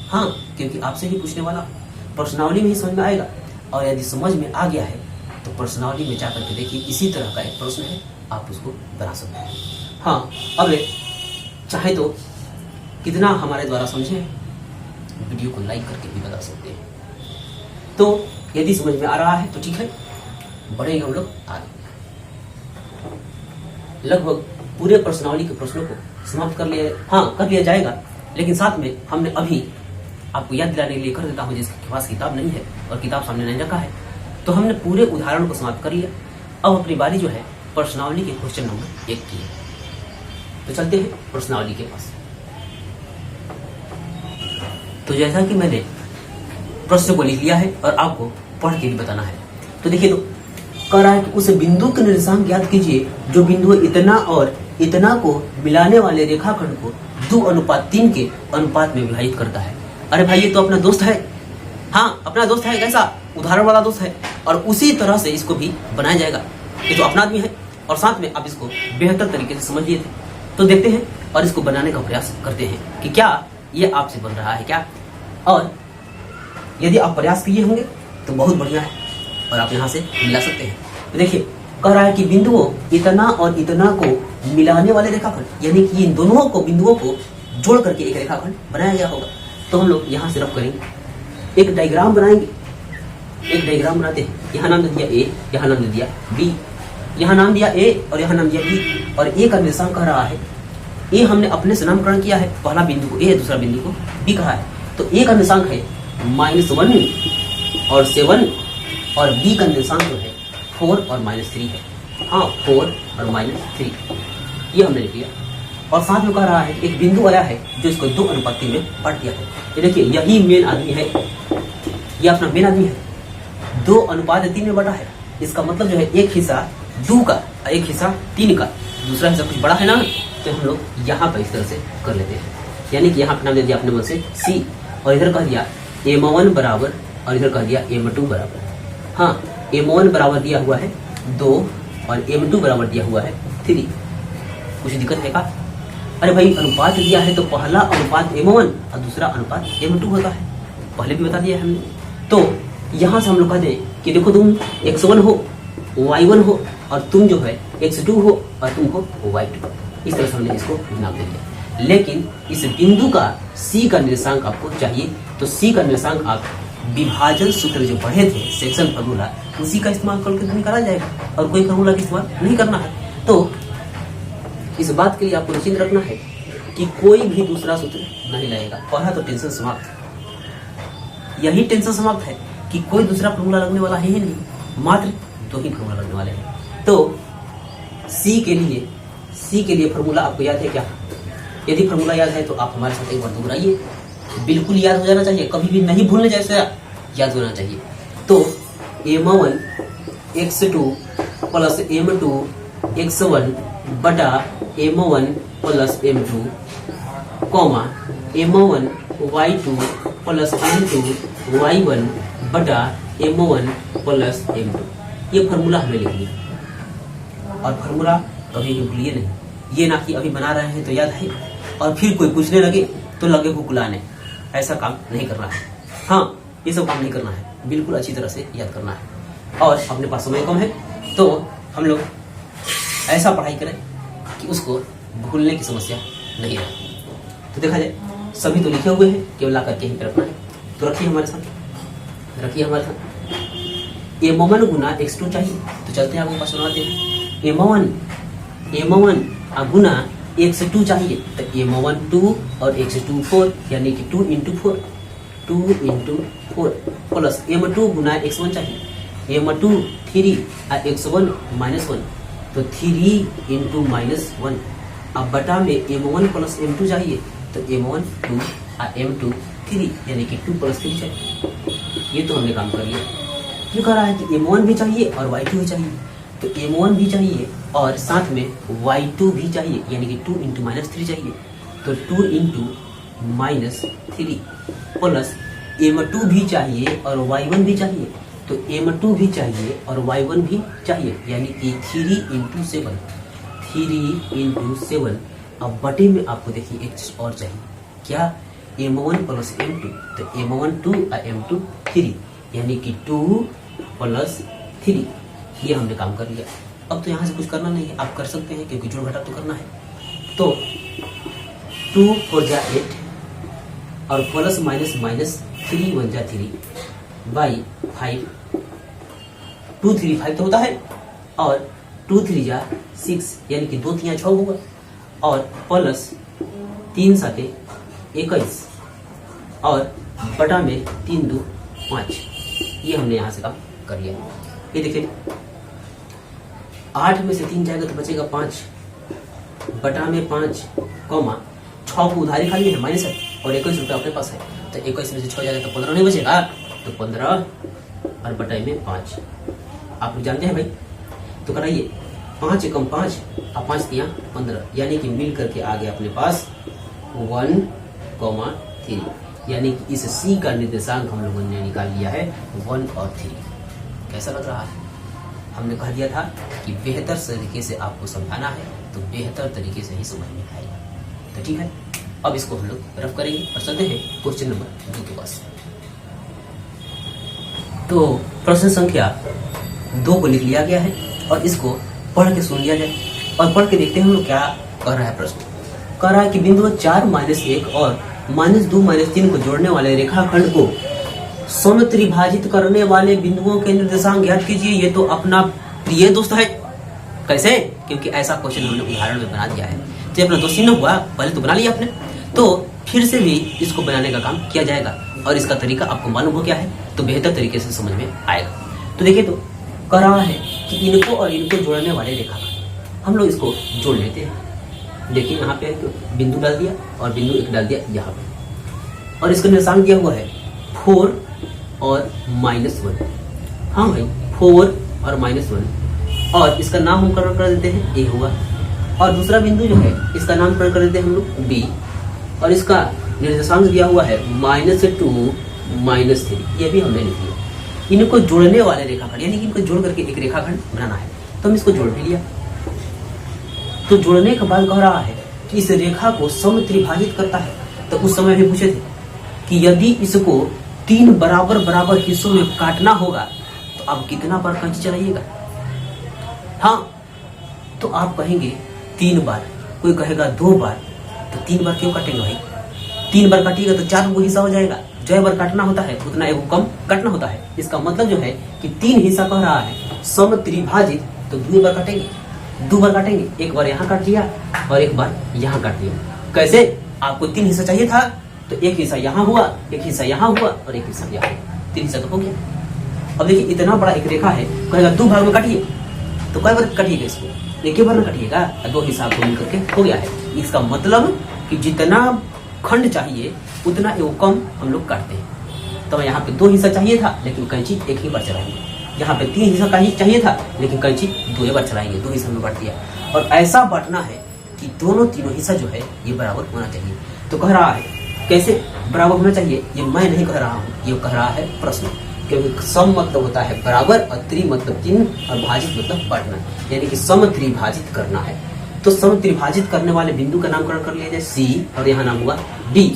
[SPEAKER 1] हाँ, क्योंकि आपसे ही पूछने वाला, प्रश्नावली में ही समझ में आएगा। और यदि समझ में आ गया है तो प्रश्नावली में जाकर के देखिए, इसी तरह का एक प्रश्न है, आप उसको बना सकते हैं। हाँ, अब चाहे तो कितना हमारे द्वारा समझे, वीडियो को लाइक करके भी बता सकते हैं। तो यदि समझ में आ रहा है तो ठीक है, बढ़ेंगे हम लोग आगे। लगभग पूरे प्रश्नावली के प्रश्नों को समाप्त कर लिया जाएगा, लेकिन साथ में हमने अभी आपको याद दिलाने के लिए कर देता हूं, जिसके पास किताब नहीं है और किताब सामने नहीं रखा है, तो हमने पूरे उदाहरण को समाप्त कर लिया। अब अपनी बारी जो है प्रश्नावली के क्वेश्चन नंबर 1 की है। तो चलते हैं प्रश्नावली के पास। तो जैसा कि मैंने प्रश्न को लिख लिया है और आपको पढ़ के भी बताना है, तो देखिए, तो कह रहा है कि उस बिंदु के निर्देशांक ज्ञात कीजिए जो बिंदु इतना और इतना को मिलाने वाले रेखाखंड को 2:3 के अनुपात में विभाजित करता है। अरे भाई, ये तो अपना दोस्त है। हाँ, अपना दोस्त है। कैसा? उदाहरण वाला दोस्त है। और उसी तरह से इसको भी बनाया जाएगा। ये तो अपना आदमी है और साथ में आप इसको बेहतर तरीके से समझ लिए थे। तो देखते हैं और इसको बनाने का प्रयास करते हैं कि क्या ये आपसे बन रहा है क्या। और यदि आप प्रयास किए होंगे तो बहुत बढ़िया है और आप यहाँ से मिला सकते हैं। तो देखिए, कह रहा है कि बिंदुओं इतना और इतना को मिलाने वाले रेखाखंड, यानी कि इन दोनों को बिंदुओं को जोड़ करके एक रेखाखंड बनाया गया होगा। तो हम लोग यहाँ से रफ करेंगे, एक डायग्राम बनाएंगे। एक डायग्राम बनाते हैं। यहाँ नाम दे दिया ए, यहाँ नाम दे दिया बी, यहाँ नाम दिया ए और यहाँ नाम दिया बी। और ए का निर्देशांक कह रहा है, ए हमने अपने से नामकरण किया है। पहला बिंदु को ए, दूसरा बिंदु को बी कहा है। तो ए का निर्देशांक है -1 और 7 और बी का निर्देशांक जो है 4 और -3 है। हाँ, 4 और -3 ये हमने लिख लिया। और साथ में कह रहा है एक बिंदु आया है जो इसको 2:3 में बांट दिया है। ये देखिए, यही मेन आदमी है, ये अपना मेन आदमी है। 2:3 में बटा है। इसका मतलब जो है एक हिस्सा 2 का और एक हिस्सा 3 का, दूसरा हिस्सा कुछ बड़ा है ना। तो हम लोग यहाँ पर इस तरह से कर लेते हैं। यानी कि यहाँ पर नाम दे दिया अपने मन से C और इधर कह दिया M1 बराबर और इधर कह दिया M2 बराबर। हाँ, M1 बराबर दिया हुआ है 2 और M2 बराबर दिया हुआ है 3। कुछ दिक्कत है का? अरे भाई, अनुपात दिया है तो पहला अनुपात M1 और दूसरा अनुपात M2 होता है। पहले भी बता दिया है हमने। तो यहाँ से हम लोग कहते हैं कि देखो, तुम X1 हो, Y1 हो और तुम जो है X2 हो और तुम हो Y2। इस तरह से हमने इसको नाम दे दिया। लेकिन इस बिंदु का C का निर्देशांक आपको चाहिए। तो C का निर्देशांक आप विभाजन सूत्र जो पढ़े थे, सेक्शन फार्मूला, उसी का इस्तेमाल करके निकाला जाएगा और कोई फार्मूला का इस्तेमाल नहीं करना है। तो इस बात के लिए आपको निश्चित रखना है कि कोई भी दूसरा सूत्र नहीं लगेगा। पढ़ा तो टेंशन समाप्त। यही टेंशन समाप्त है कि कोई दूसरा फार्मूला लगने वाला है ही नहीं, मात्र 2 ही फार्मूला लगने वाले हैं। तो C के लिए फार्मूला आपको याद है क्या? यदि फार्मूला याद है तो आप हमारे साथ एक बार दोहराइए। बिल्कुल याद हो जाना चाहिए, कभी भी नहीं भूलने जैसे याद होना चाहिए। तो M1 X2 plus M2 X1 बटा M1 plus M2 comma M1 Y2 plus M2 Y1 बटा M1 प्लस M2। ये फार्मूला हमने लिख लिया। और फार्मूला कभी भी भूलिए नहीं। ये ना कि अभी बना रहे हैं तो याद है और फिर कोई पूछने लगे तो लगे भुकुलाने। ऐसा काम नहीं करना है। हाँ, ये सब काम नहीं करना है, बिल्कुल अच्छी तरह से याद करना है। और अपने पास समय कम है तो हम लोग ऐसा पढ़ाई करें कि उसको भूलने की समस्या नहीं रहे। तो देखा जाए, सभी तो लिखे हुए हैं, केवल ला करके ही रखना है। तो रखिए हमारे साथ, रखिए हमारे साथ। M1 गुना X2 चाहिए, तो चलते हैं आपके पास बनाते हैं। M1 गुना X2 चाहिए, तो M1 2 और X2 4, यानी कि 2 × 4 प्लस M2 गुना X1 चाहिए, M2 3 और X1 -1, तो 3 × -1। अब बटा में M1 प्लस M2 चाहिए, तो M1 2 और M2 3, यानी कि 2 + 3 चाहिए। ये तो हमने काम कर लिया। ये कह रहा है कि M1 भी चाहिए और Y2 भी चाहिए, तो M1 भी चाहिए और साथ में Y2 भी चाहिए, यानी कि 2 × -3 चाहिए, तो 2 × -3 प्लस M2 भी चाहिए और Y1 भी चाहिए, तो M2 भी चाहिए और Y1 भी चाहिए, यानी कि 3 × 7, 3 × 7। अब बटे में आपको देखिए एक चीज और चाहिए, क्या? M1 प्लस M2, तो M1 2 और M2 3, यानी कि 2 + 3। ये हमने काम कर लिया। अब तो यहाँ से कुछ करना नहीं है, आप कर सकते हैं क्योंकि जोड़ घटाव तो करना है। तो 2 4 जा 8 और प्लस माइनस माइनस 3 1 जा 3 बाई 5 2 3 5 तो होता है और 2 3 जा 6 यानी कि 2 3 6 होगा और प्लस 3 7 21 और बटा में 3 2 5। ये हमने यहां से काम कर लिया। ये देखिए 8 में से 3 जाएगा तो बचेगा 5 बटा में 5 कॉमा 6 को उधारी खाली है माइनस है और 21 रुपया अपने पास है तो 21 में से 6 जाएगा तो 15 नहीं बचेगा तो 15 और बटाई में 5 आप लोग जानते हैं भाई। तो कराइए 5 एकम 5 और 5 तिया 15 यानी कि मिल करके आ गया अपने पास 1,3 यानी कि इस C का निर्देशांक हम लोगों ने निकाल लिया है 1 और 3। कैसा लग रहा है? हमने कह दिया था कि बेहतर तरीके से आपको समझाना है तो बेहतर तरीके से ही समझ में आएगा। तो ठीक है, अब इसको हम लोग रफ करेंगे और चलते हैं क्वेश्चन नंबर 2 के पास। तो प्रश्न संख्या 2 को लिख लिया गया है और इसको पढ़ के सुन लिया जाए और पढ़ के देखते हैं हम लोग क्या कह रहा है। प्रश्न कह रहा है कि बिंदु 4 -1 और -2 -3 को जोड़ने वाले रेखाखंड को समत्रिभाजित करने वाले बिंदुओं के निर्देशांक ज्ञात कीजिए। ये तो अपना प्रिय दोस्त है। कैसे? क्योंकि ऐसा क्वेश्चन हमने उदाहरण में बना दिया है। तो अपना दोस्ती न हुआ, पहले तो बना लिया आपने, तो फिर से भी इसको बनाने का काम किया जाएगा और इसका तरीका आपको मालूम हो क्या है तो बेहतर तरीके से समझ में आएगा। तो देखिए, तो कह रहा है कि इनको और इनको जोड़ने वाले रेखाखंड हम लोग इसको जोड़ लेते हैं। देखिए यहाँ पे बिंदु डाल दिया और बिंदु 1 डाल दिया यहाँ पे और इसका निर्देशांक दिया हुआ है 4 और -1। हाँ भाई 4 और -1 और इसका नाम हम कर देते हैं A हुआ और दूसरा बिंदु जो है इसका नामकरण कर देते हैं हम लोग B और इसका निर्देशांक दिया हुआ है -2 -3। ये भी हमने लिख दिया। इनको जोड़ने वाले रेखाखंड यानी कि इनको जोड़ करके एक रेखाखंड बनाना है तो हम इसको जोड़ भी लिया। तो जोड़ने के बाद कह रहा है कि इस रेखा को समत्रिभाजित करता है। तो उस समय भी पूछे थे कि यदि इसको 3 बराबर बराबर हिस्सों में काटना होगा तो आप कितना बार कैंची चलाइएगा? हाँ, तो आप कहेंगे 3 बार, कोई कहेगा 2 बार। तो 3 बार क्यों काटेंगे भाई? 3 बार काटिएगा तो 4 हिस्सा हो जाएगा। जो बार काटना होता है उतना एगो कम काटना होता है। इसका मतलब जो है कि 3 हिस्सा कह रहा है समत्रिभाजित, तो 2 बार काटेंगे, 2 बार काटेंगे। एक बार यहाँ काट दिया और एक बार यहाँ काट दिया। कैसे? आपको 3 हिस्सा चाहिए था तो एक हिस्सा यहाँ हुआ, एक हिस्सा यहाँ हुआ और एक हिस्सा यहाँ हुआ। 3 हिस्सा तो हो गया। अब देखिए इतना बड़ा एक रेखा है, कहेगा 2 भाग में काटिए, तो कई बार काटिएगा? इसको एक ही बार में काटिएगा। 2 हिस्सा को मिल करके हो गया है। इसका मतलब कि जितना खंड चाहिए उतना एगो कम हम लोग काटते हैं। तो यहाँ पे 2 हिस्सा चाहिए था लेकिन कैंची एक ही बार चलाएंगे। यहाँ पे 3 हिस्सा चाहिए था लेकिन कैंची 2 बार चलाएंगे। 2 हिस्सा में बांट दिया और ऐसा बांटना है कि तीनों हिस्सा जो है ये बराबर होना चाहिए। तो कह रहा है कैसे बराबर होना चाहिए? ये मैं नहीं कह रहा हूँ, ये कह रहा है प्रश्न। क्योंकि सम मतलब होता है बराबर और त्रि मतलब 3 और भाजित मतलब बांटना, यानी कि समत्रिभाजित करना है। तो समत्रिभाजित करने वाले बिंदु का नामकरण कर लिया जाए C और यहाँ नाम हुआ D।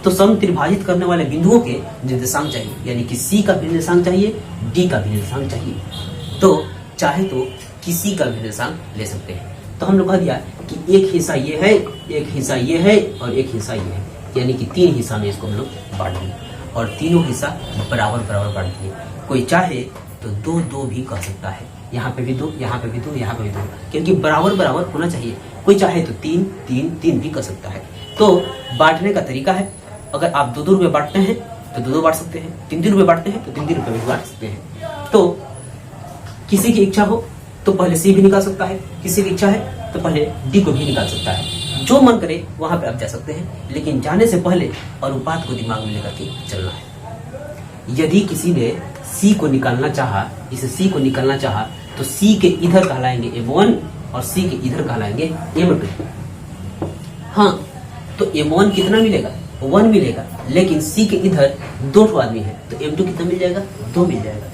[SPEAKER 1] तो समत्रिभाजित करने वाले बिंदुओं के निर्देशांक चाहिए, यानी कि C का भी निर्देशांक चाहिए, D का भी निर्देशांक चाहिए। तो चाहे तो किसी का भी निर्देशांक ले सकते हैं। तो हम लोग कह दिया कि एक हिस्सा ये है, एक हिस्सा ये है और एक हिस्सा ये है, यानी कि 3 हिस्सा में इसको हम लोग बांट दिए और तीनों हिस्सा बराबर बराबर बांट दिए। कोई चाहे तो 2-2 भी कह सकता है, यहाँ पे भी 2, यहाँ पे भी 2, यहाँ पे भी 2, क्योंकि बराबर बराबर होना चाहिए। कोई चाहे तो 3-3-3 भी कर सकता है। तो बांटने का तरीका है, अगर आप 2-2 रुपये बांटते हैं तो 2-2 बांट सकते हैं, 3-3 रुपये बांटते हैं तो 3-3 रुपये भी बांट सकते हैं। तो किसी की इच्छा हो तो पहले C भी निकाल सकता है, किसी की इच्छा है तो पहले D को भी निकाल सकता है। जो मन करे वहां पे आप जा सकते हैं, लेकिन जाने से पहले अनुपात को दिमाग में लेकर के चलना है। यदि किसी ने C को निकालना चाहा, इसे C को निकालना चाहा तो C के इधर कहलाएंगे M1 और C के इधर कहलाएंगे M2। हाँ, तो M1 कितना मिलेगा? 1 मिलेगा, लेकिन C के इधर 2 आदमी है तो M2 कितना मिल जाएगा? 2 मिल जाएगा।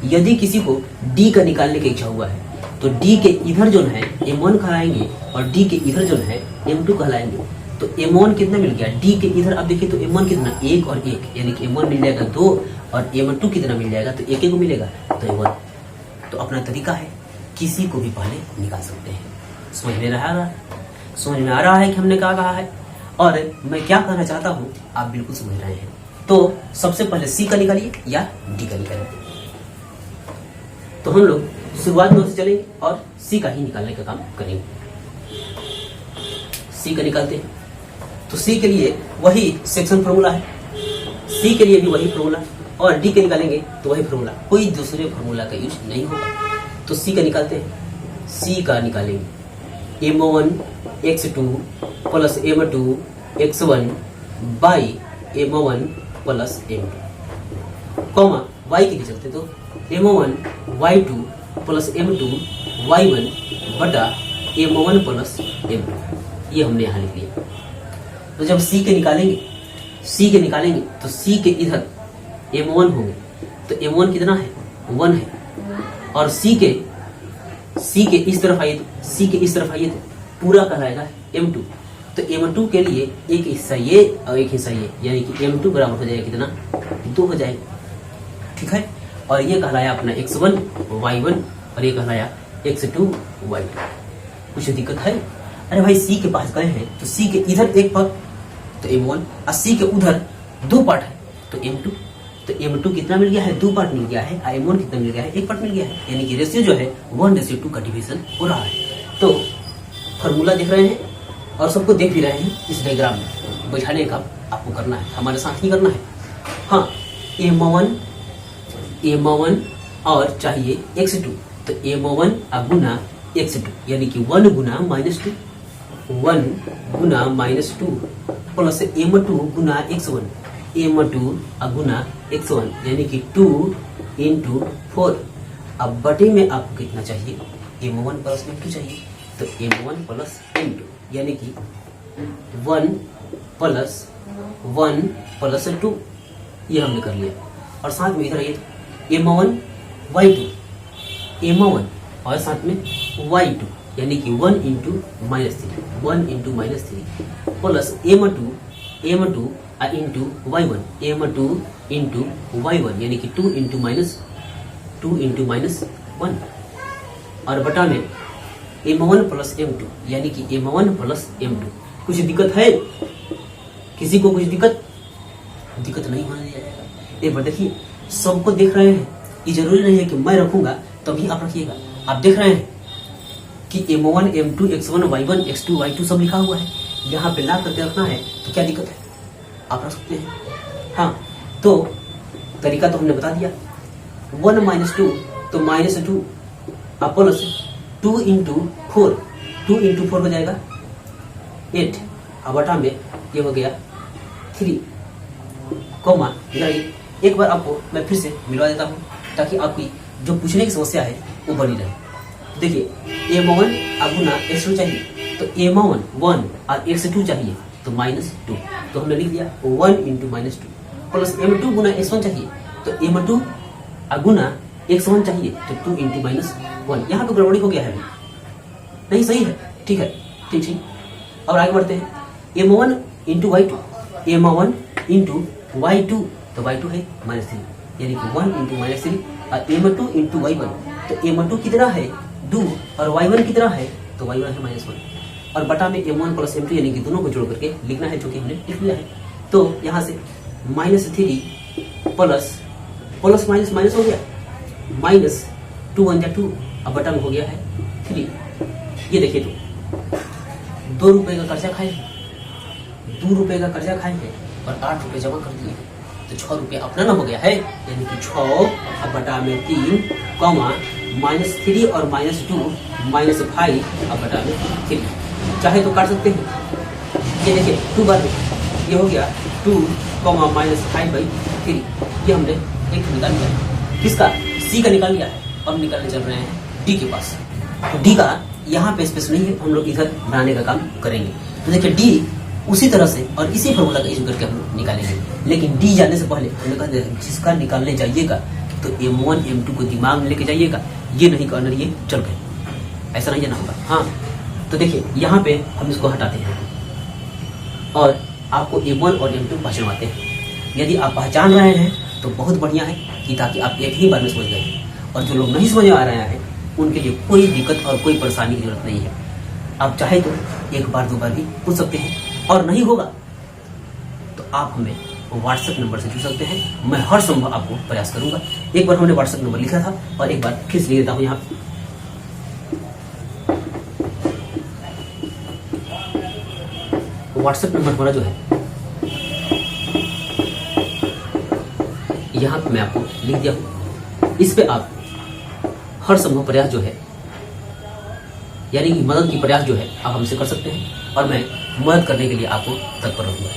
[SPEAKER 1] यदि किसी को D का निकालने की इच्छा हुआ है तो D के इधर जो है M1 कहलाएंगे और D के इधर जो है M2 कहलाएंगे। तो M1 कितना मिल गया? D के इधर अब देखिए तो M1 कितना? 1 और 1, यानी कि M1 मिल जाएगा 2 और M2 कितना मिल जाएगा? तो 1 को मिलेगा तो M1। तो अपना तरीका है, किसी को भी पहले निकाल सकते हैं। समझ में आ रहा है कि हमने क्या कहा है? और मैं क्या कहना चाहता हूँ आप बिल्कुल समझ रहे हैं। तो सबसे पहले सी का निकालिए या डी का निकालिए। तो हम लोग शुरुआत में से चलेंगे और सी का ही निकालने का काम करेंगे। सी का निकालते हैं तो सी के लिए वही सेक्शन फॉर्मूला है, सी के लिए भी वही फॉर्मूला, और डी के निकालेंगे तो वही फॉर्मूला, कोई दूसरे फॉर्मूला का यूज नहीं होगा। तो सी का निकालते हैं। सी का निकालेंगे m1 x2 plus m2 x1 by m1 plus m2 comma y के लिए चलते तो m1 y2 plus m2 y1 बटा m1 प्लस m2, ये हमने यहाँ लिख लिया। तो जब सी के निकालेंगे तो सी के इधर m1 होंगे, तो m1 कितना है 1 है, और सी के इस तरफ आइए तो पूरा कहलाएगा m2। तो m2 के लिए एक हिस्सा ये और एक हिस्सा ये, यानी कि m2 बराबर हो जाएगा कितना 2 हो जाएगा, ठीक है। और ये कहलाया अपना x1 y1 और ये कहलाया x2 y2। कुछ दिक्कत है? अरे भाई सी के पास गए हैं तो सी के इधर एक पार्ट तो m1 और सी के उधर 2 पार्ट है तो m2। तो m2 कितना मिल गया है 2 पार्ट मिल गया है, और m1 कितना मिल गया है 1 पार्ट मिल गया है, यानी कि रेशियो जो है 1:2 का डिवीजन हो रहा है। तो फॉर्मूला देख रहे हैं और सबको देख भी रहे हैं, इस डायग्राम में बैठाने का आपको करना है, हमारे साथ ही करना है। हाँ m1 और चाहिए x2, तो m1 गुना x2 यानी कि 1 गुना -2, 1 गुना -2 प्लस m2 गुना x1, m2 गुना x1 यानी कि 2 × 4। अब बटे में आपको कितना चाहिए m1 प्लस m2 चाहिए, तो m1 प्लस m2 यानी कि 1 प्लस 2, ये हमने कर लिया। और साथ में इधर आइए तो m1 y2 m1 और साथ में y2 यानी कि 1 × -3 plus m2 × y1 m2 × y1 यानी कि 2 × -1 और बटा में m1 प्लस m2 यानी कि m1 प्लस m2। कुछ दिक्कत है? किसी को कुछ दिक्कत नहीं होने दिया जाएगा। एक बार देखिए, सबको देख रहे हैं, ये जरूरी नहीं है कि मैं रखूंगा तभी आप रखिएगा। आप देख रहे हैं कि m1 m2 x1 y1 x2 y2 सब लिखा हुआ है, यहाँ पे ला करके रखना है तो क्या दिक्कत है, आप रख सकते हैं। हाँ, तो तरीका तो हमने बता दिया। 1 - 2 तो -2 प्लस 2 × 4, 2 × 4 हो जाएगा 8, अब बटा में ये हो गया 3 कॉमा। एक बार आपको मैं फिर से मिलवा देता हूँ ताकि आपकी जो पूछने की समस्या है वो बनी रहे। देखिए m1 गुना x2 चाहिए तो m1 1 और x2 चाहिए तो -2, तो हमने लिख दिया 1 × -2 प्लस m2 गुना x1 चाहिए तो m2 गुना x1 चाहिए तो 2 × -1। यहाँ तो गड़बड़ी हो गया है, नहीं सही है, ठीक है, ठीक। और आगे बढ़ते हैं m1 × y2 m1 × y2 तो y2 है -3 यानी कि 1 × -3 और m2 × y1 तो m2 कितना है 2 और y1 कितना है तो y1 है -1 और बटा में m1 प्लस m2 यानी कि दोनों को जोड़ करके लिखना है, जो कि हमने लिख लिया है। तो यहाँ से -3 प्लस माइनस हो गया -2 × 2 अब बटा में हो गया है 3। ये देखिए तो 2 रुपए का कर्जा खाए हैं, 2 रुपए का कर्जा खाए हैं और 8 रुपए जमा कर दिए तो 6 रुपए अपना ना हो गया है, यानी कि 6 अब बटा में 3 कॉमा -3 और -2 -5 अब बटा में 3। चाहे तो काट सकते हैं, ये देखिए 2 बार में ये हो गया 2 -5/3। ये हमने एक निकाल लिया, किसका सी का निकाल लिया है। अब निकालने चल रहे हैं डी के पास। डी का यहाँ पे स्पेस नहीं है, हम लोग इधर बनाने का काम करेंगे। तो देखिए डी उसी तरह से और इसी फॉर्मूला का यूज करके हम लोग निकालेंगे, लेकिन डी जाने से पहले हमने कहा जिसका निकालने जाइएगा तो m1 m2 को दिमाग में लेके जाइएगा, ये नहीं करना ये चल गए, ऐसा नहीं जाना होगा। हाँ, तो देखिए यहाँ पे हम इसको हटाते हैं और आपको m1 और m2 पहचानवाते हैं। यदि आप पहचान रहे हैं तो बहुत बढ़िया है कि ताकि आप एक ही बार में समझ गए, और जो लोग नहीं समझ आ रहे हैं उनके लिए कोई दिक्कत और कोई परेशानी की जरूरत नहीं है। आप चाहे तो एक बार 2 बार भी पूछ सकते हैं। और नहीं होगा तो आप हमें व्हाट्सएप नंबर से जुड़ सकते हैं। मैं हर संभव आपको प्रयास करूंगा। एक बार हमने व्हाट्सएप नंबर लिखा था और एक बार फिर से लिख देता हूं यहाँ पे। व्हाट्सएप नंबर हमारा जो है यहाँ पे मैं आपको लिख दिया हूं। इस पे आप हर संभव प्रयास जो है यानी कि मदद की प्रयास जो है आप हमसे कर सकते हैं और मैं मदद करने के लिए आपको तत्पर रहूंगा।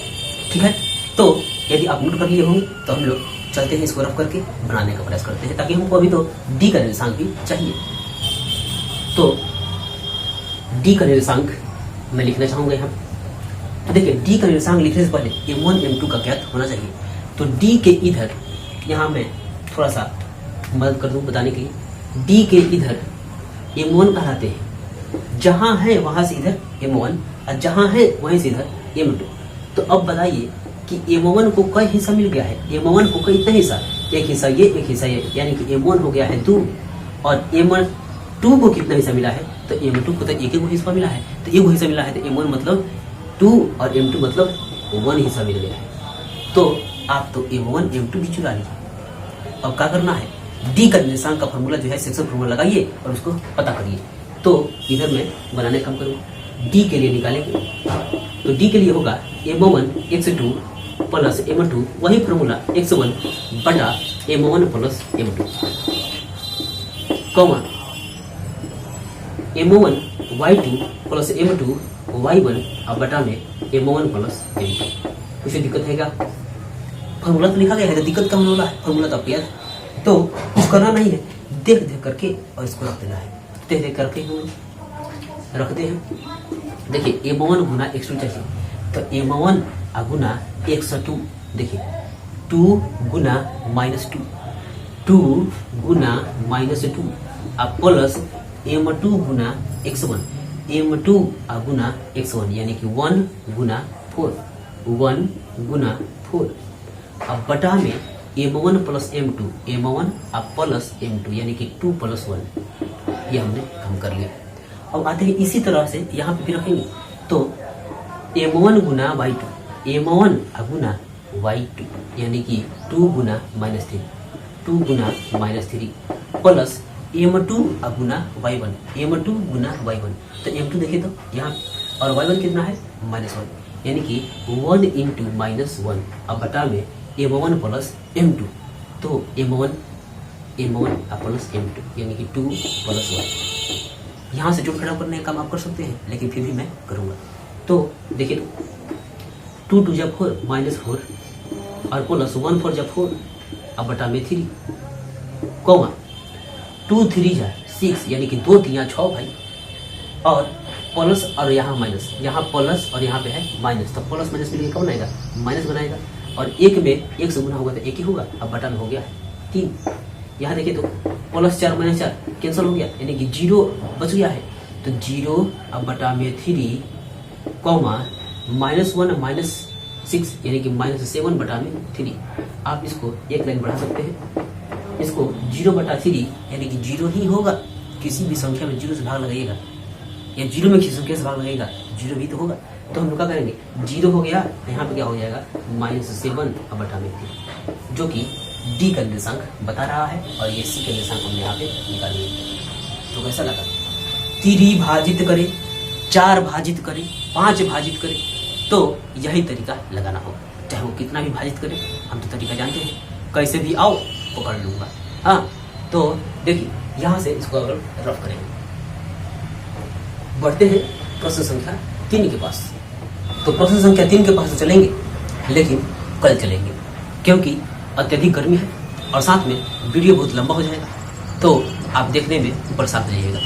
[SPEAKER 1] ठीक है, तो यदि आप नोट कर लिए होंगे तो हम लोग चलते हैं इसको रफ करके बनाने का प्रयास करते हैं, ताकि हमको अभी तो डी का निर्देशांक भी चाहिए। तो डी का निर्देशांक मैं लिखना चाहूंगा यहाँ। तो देखिए डी का निर्देशांक लिखने से पहले m1 m2 का ज्ञात होना चाहिए। तो डी के इधर यहाँ मैं थोड़ा सा मदद कर दूं बताने के लिए। डी के इधर m1 कहलाते हैं, जहां है वहां से इधर m1 और जहां है वहीं से इधर m2। तो अब बताइए कि m1 को कई हिस्सा मिल गया है। m1 को कितना हिस्सा, एक हिस्सा ये एक हिस्सा ये, यानी कि m1 हो गया है 2 और m2 को कितना हिस्सा मिला है, तो m2 को तो एक हिस्सा मिला है। तो एक हिस्सा मिला है तो m1 मतलब 2 और m2 मतलब 1 हिस्सा मिल गया है। तो आप तो m1 m2 भी चुरा लीजिए। अब क्या करना है, डी का निर्देशांक का फॉर्मूला जो है सेक्शन फॉर्मूला लगाइए और उसको पता करिए। तो इधर मैं बनाने का काम करूँगा। डी के लिए निकालेंगे तो डी के लिए होगा m1 x2 प्लस m2, वही फॉर्मूला x1 बटा m1 plus m2, comma m1 y2 plus m2 y1 अब बटा में m1 प्लस m2। कुछ दिक्कत है क्या? फॉर्मूला तो लिखा गया है, तो दिक्कत का फॉर्मूला है, फॉर्मूला तो आपको याद है। तो कुछ करना नहीं है, देख देख करके और इसको रख देना है। देख देख करके हम रखते हैं। देखिए m1 गुना x2 चाहिए, तो m1 गुना x2, देखिए 2 गुना -2, 2 गुना -2 अब प्लस m2 गुना x1, m2 गुना x1 यानी कि 1 गुना 4, 1 गुना 4 अब बटा में m1 प्लस m2, m1 अब प्लस m2 यानी कि 2 प्लस 1। ये हमने कम कर लिया। अब आते हैं इसी तरह से यहाँ पे भी रखेंगे। तो m1 गुना y2, m1 गुना y2 यानी कि 2 गुना -3, 2 गुना -3 प्लस m2 गुना y1, m2 गुना y1। तो m2 देखिए तो यहाँ और y1 कितना है -1 यानी कि 1 इंटू -1 अब बटा में m1 प्लस m2। तो m1 प्लस m2 यानी कि 2 प्लस 1। यहाँ से जोड़ खड़ा करने का काम आप कर सकते हैं, लेकिन फिर भी मैं करूँगा। तो देखिए तो 2 2 जब 4 -4 और प्लस 1 4 जब 4 अब बटा में 3, कॉमा 2 3 जा 6 यानी कि 2 3 6 भाई, और प्लस और यहाँ माइनस, यहाँ प्लस और यहाँ पे है माइनस, तो प्लस माइनस मिलकर कौन आएगा, माइनस बनाएगा। और एक में एक से गुना होगा तो एक ही होगा। अब बटा में हो गया 3। यहाँ देखिए तो प्लस 4 -4 कैंसिल हो गया यानी कि 0 बच गया है। तो 0 अब बटा में 3, कॉमा -1 -6 यानी कि -7 बटा में 3। आप इसको एक लाइन बढ़ा सकते हैं। इसको 0 बटा 3 यानी कि 0 ही होगा। किसी भी संख्या में 0 से भाग लगाइएगा या 0 में किसी संख्या से भाग लगाइएगा 0 भी तो होगा। तो हम लोग क्या करेंगे, 0 हो गया, यहाँ पे क्या हो जाएगा -7 अब बटा में 3, जो कि डी का निर्देशांक बता रहा है और ये सी का निर्देशांक हमने यहाँ पे निकाल लिया। तो कैसा लगा, 3 भाजित करे, 4 भाजित करे, 5 भाजित करे, तो यही तरीका लगाना होगा। चाहे वो कितना भी भाजित करे, हम तो तरीका जानते हैं, कैसे भी आओ पकड़ लूंगा। हाँ, तो देखिए यहाँ से इसको अगर रफ करेंगे, बढ़ते हैं प्रश्न संख्या 3 के पास। तो प्रश्न संख्या 3 के पास तो चलेंगे, लेकिन कल चलेंगे, क्योंकि अत्यधिक गर्मी है और साथ में वीडियो बहुत लंबा हो जाएगा, तो आप देखने में परेशान हो जाइएगा।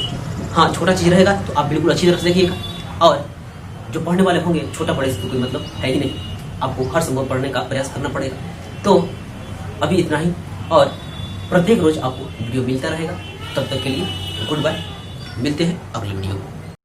[SPEAKER 1] हाँ, छोटा चीज़ रहेगा तो आप बिल्कुल अच्छी तरह से देखिएगा, और जो पढ़ने वाले होंगे छोटा पढ़े से तो कोई मतलब है ही नहीं, आपको हर संभव पढ़ने का प्रयास करना पड़ेगा। तो अभी इतना ही, और प्रत्येक रोज आपको वीडियो मिलता रहेगा। तब तक के लिए गुड बाय, मिलते हैं अगली वीडियो में।